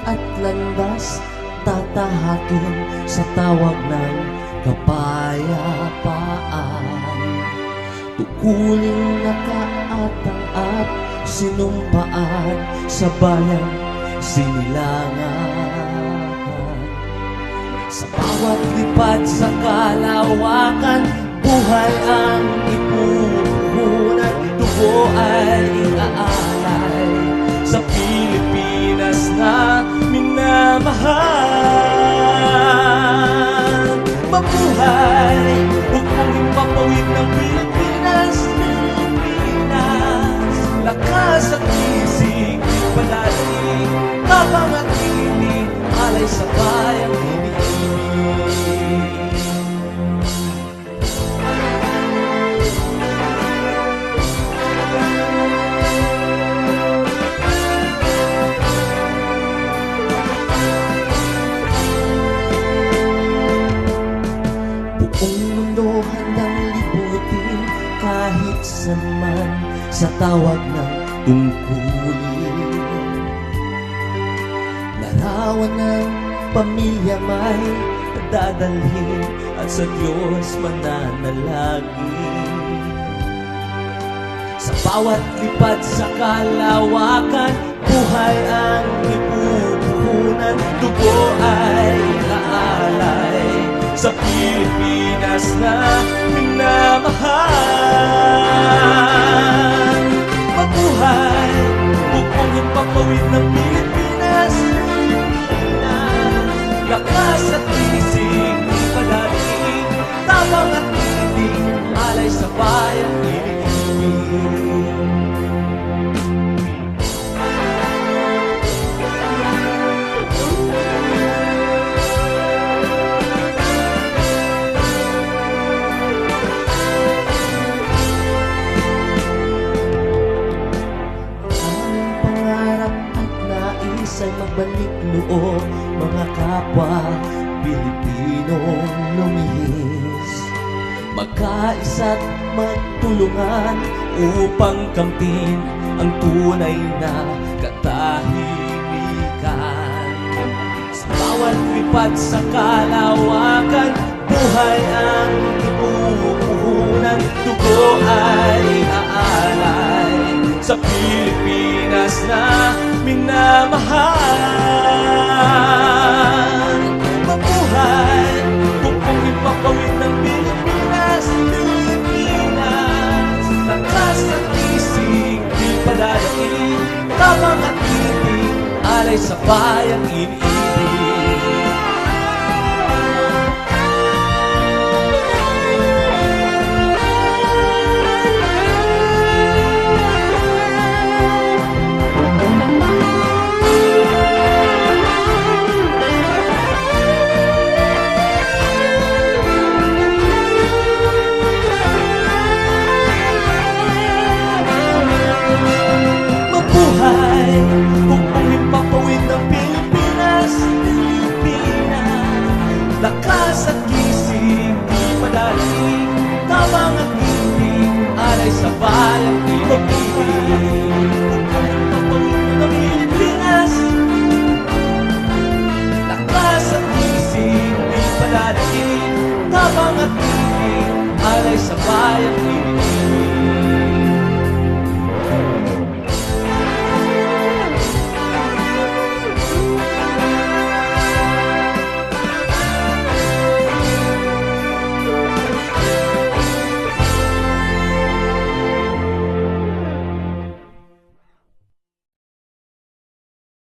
at landas tatahakin sa tawag ng kapayapaan. Tukuling nakaatang at sinumpaan sa bayang sinilangan. Sa bawat lipad sa kalawakan, buhay ang ipuhunan, dugo ay iaalay sa Pilipinas na minamahal. Mabuhay upang himpapawid ng Pilipinas, Pilipinas. Lakas at isig, padaling, tapang at tinig, alay sa bayang iniibig. Buong mundo handang libutin kahit saan sa tawag ng tungkulin. Larawan ng pamilya may dadalhin at sa Diyos mananalangin. Sa bawat lipad sa kalawakan, buhay ang ipupuhunan, dugo ay naalay sa Pilipinas na minamahal. Mabuhay upang himpapawid ng Pilipinas, Pilipinas. Lakas at isig, padaling, tabang at tinig, alay sa bayang iniibig. Ay magbalik loob mga kapwa Pilipinong lumihis, magkaisa't magtulungan upang kamtin ang tunay na katahimikan. Sa bawat lipad sa kalawakan, buhay ang ipupuhunan, dugo ay aalay sa Pilipinas na minamahal. Mabuhay upang ipapawid ng Pilipinas, Pilipinas. Lakas at isig, di padadaig, tabang at tinig, alay sa bayang iniibig. Upang ipapawid ng Pilipinas, Pilipinas. Lakas at kisig, di padaling, tabang at tinig, alay sa bayang iniibig. Upang ipapawid ng Pilipinas, lakas at kisig, di padaling, tabang at tinig, alay sa bayang iniibig.